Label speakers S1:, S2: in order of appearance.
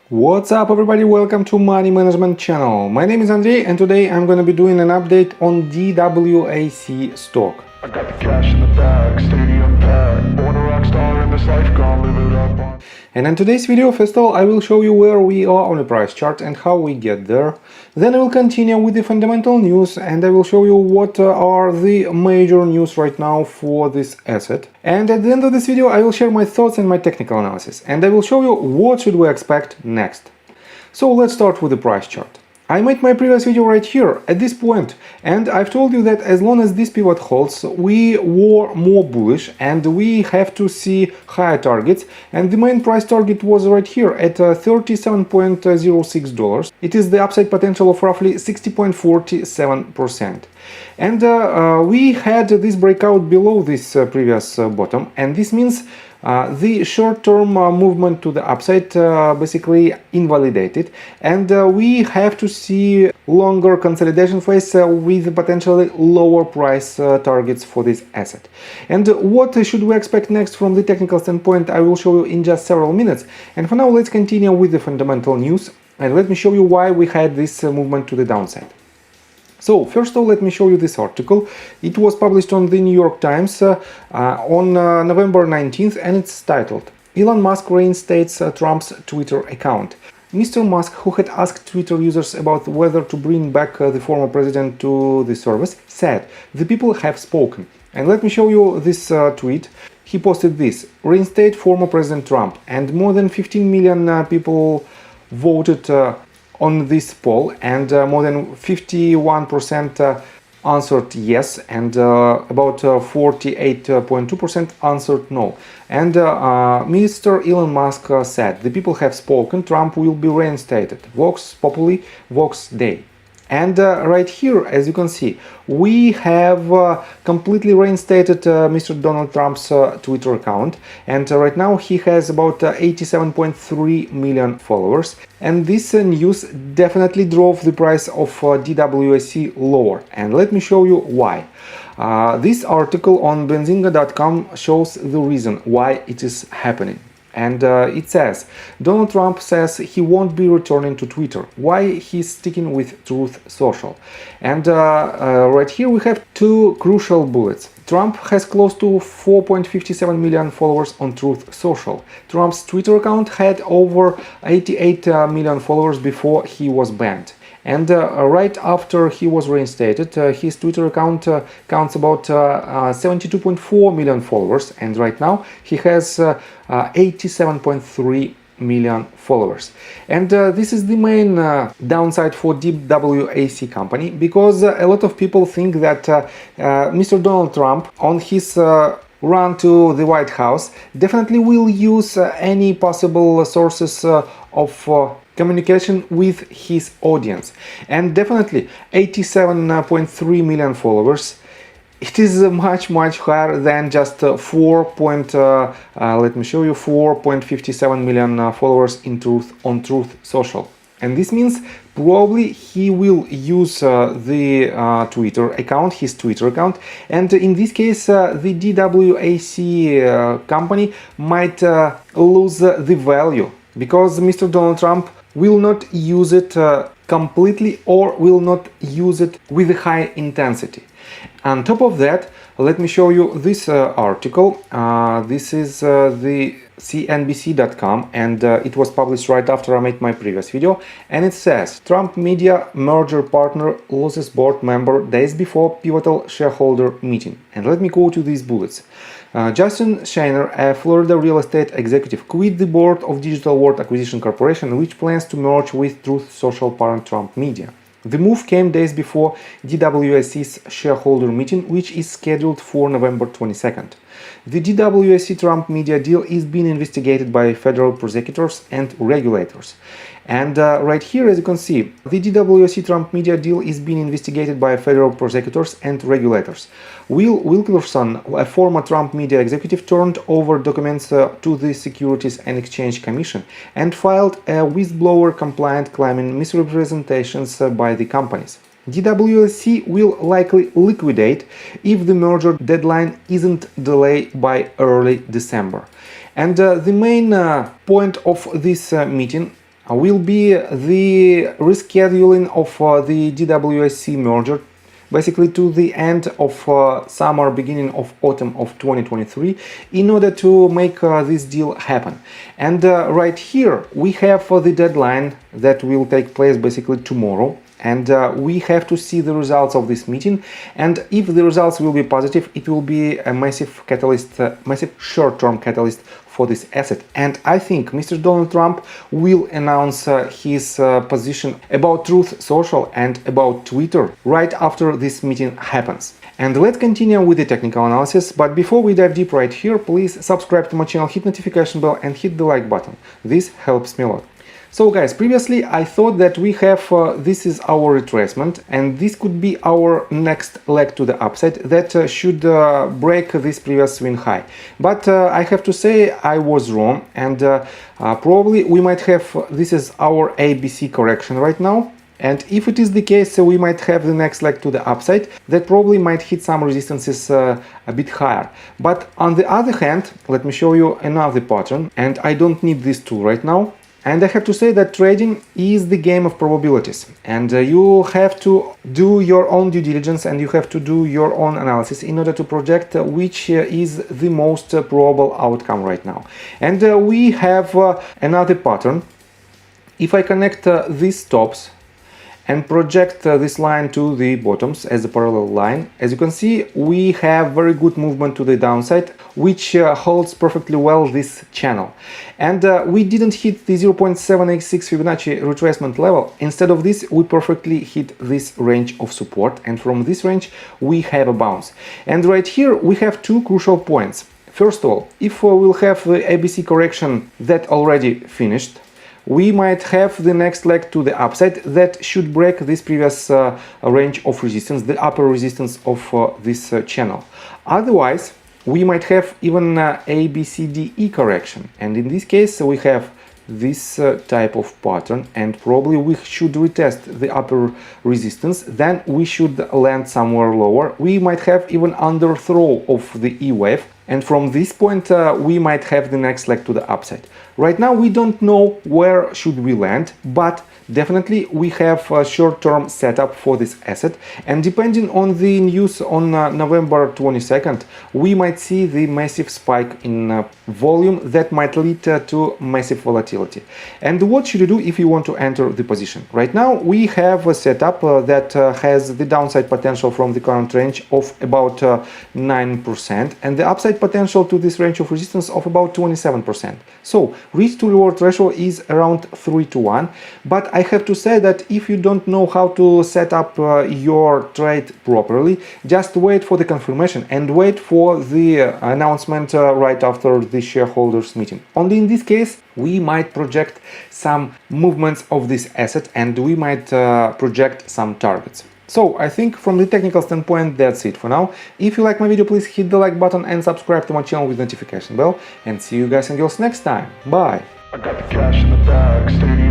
S1: What's up everybody, welcome to Money Management channel. My name is Andrei and today I'm gonna be doing an update on DWAC stock.
S2: I got the cash in the bag, stadium packed. Born a rock star in this life, gonna live it up on.
S1: And in today's video, first of all, I will show you where we are on the price chart and how we get there. Then I will continue with the fundamental news and I will show you what are the major news right now for this asset. And at the end of this video, I will share my thoughts and my technical analysis. And I will show you what should we expect next. So let's start with the price chart. I made my previous video right here, at this point, and I've told you that as long as this pivot holds, we were more bullish and we have to see higher targets, and the main price target was right here at $37.06. It is the upside potential of roughly 60.47%. And we had this breakout below this previous bottom, and this means the short-term movement to the upside basically invalidated, and we have to see longer consolidation phase with potentially lower price targets for this asset. And what should we expect next from the technical standpoint, I will show you in just several minutes. And for now, let's continue with the fundamental news, and let me show you why we had this movement to the downside. So, first of all, let me show you this article. It was published on the New York Times on November 19th, and it's titled, "Elon Musk reinstates Trump's Twitter account." Mr. Musk, who had asked Twitter users about whether to bring back the former president to the service, said, "The people have spoken." And let me show you this tweet. He posted this, "Reinstate former President Trump," and more than 15 million people voted on this poll, and more than 51% answered yes, and about 48.2% answered no. And Mr. Elon Musk said, "The people have spoken, Trump will be reinstated. Vox Populi, Vox Dei." And right here, as you can see, we have completely reinstated Mr. Donald Trump's Twitter account, and right now he has about 87.3 million followers. And this news definitely drove the price of DWAC lower, and let me show you why. This article on benzinga.com shows the reason why it is happening. And it says, Donald Trump says he won't be returning to Twitter. Why he's sticking with Truth Social? And right here we have two crucial bullets. Trump has close to 4.57 million followers on Truth Social. Trump's Twitter account had over 88 million followers before he was banned. And right after he was reinstated, his Twitter account counts about 72.4 million followers, and right now he has 87.3 million followers. And this is the main downside for DWAC company, because a lot of people think that Mr. Donald Trump, on his run to the White House, definitely will use any possible sources of communication with his audience. And definitely 87.3 million followers, it is much higher than just 4.57 million followers on Truth Social. And this means probably he will use the Twitter account, his Twitter account, and in this case the DWAC company might lose the value, because Mr. Donald Trump will not use it completely, or will not use it with a high intensity. On top of that, let me show you this article. This is the CNBC.com, and it was published right after I made my previous video, and it says, Trump media merger partner loses board member days before pivotal shareholder meeting. And let me quote you these bullets. Justin Shainer, a Florida real estate executive, quit the board of Digital World Acquisition Corporation, which plans to merge with Truth Social parent Trump Media. The move came days before DWAC's shareholder meeting, which is scheduled for November 22nd. The DWAC Trump Media deal is being investigated by federal prosecutors and regulators. And right here, as you can see, the DWAC Trump Media deal is being investigated by federal prosecutors and regulators. Will Wilkerson, a former Trump Media executive, turned over documents to the Securities and Exchange Commission and filed a whistleblower complaint claiming misrepresentations by the companies. DWAC will likely liquidate if the merger deadline isn't delayed by early December. And the main point of this meeting will be the rescheduling of the DWAC merger, basically to the end of summer, beginning of autumn of 2023, in order to make this deal happen. And right here we have the deadline that will take place basically tomorrow. And we have to see the results of this meeting, and if the results will be positive, it will be a massive catalyst, massive short-term catalyst for this asset. And I think Mr. Donald Trump will announce his position about Truth Social and about Twitter right after this meeting happens. And let's continue with the technical analysis, but before we dive deep right here, please subscribe to my channel, hit notification bell and hit the like button. This helps me a lot. So guys, previously I thought that we have, this is our retracement, and this could be our next leg to the upside that should break this previous swing high. But I have to say I was wrong, and probably we might have, this is our ABC correction right now. And if it is the case, we might have the next leg to the upside that probably might hit some resistances a bit higher. But on the other hand, let me show you another pattern, and I don't need this tool right now. And I have to say that trading is the game of probabilities, and you have to do your own due diligence and you have to do your own analysis in order to project which is the most probable outcome right now. And we have another pattern. If I connect these stops and project this line to the bottoms as a parallel line, as you can see, we have very good movement to the downside, which holds perfectly well this channel. And we didn't hit the 0.786 Fibonacci retracement level. Instead of this, we perfectly hit this range of support, and from this range we have a bounce. And right here we have two crucial points. First of all, if we'll have the ABC correction that already finished, we might have the next leg to the upside that should break this previous range of resistance, the upper resistance of this channel. Otherwise, we might have even ABCDE correction, and in this case we have this type of pattern, and probably we should retest the upper resistance, then we should land somewhere lower. We might have even underthrow of the E wave, and from this point we might have the next leg to the upside. Right now we don't know where should we land, but definitely we have a short-term setup for this asset, and depending on the news on November 22nd, we might see the massive spike in volume that might lead to massive volatility. And what should you do if you want to enter the position? Right now we have a setup that has the downside potential from the current range of about 9% and the upside potential to this range of resistance of about 27%. So risk to reward ratio is around 3-to-1, but I have to say that if you don't know how to set up your trade properly, just wait for the confirmation and wait for the announcement right after the shareholders meeting. Only in this case we might project some movements of this asset and we might project some targets. So I think from the technical standpoint that's it for now. If you like my video, please hit the like button and subscribe to my channel with notification bell, and see you guys and girls next time. Bye!
S2: I got the cash in the bag, stadium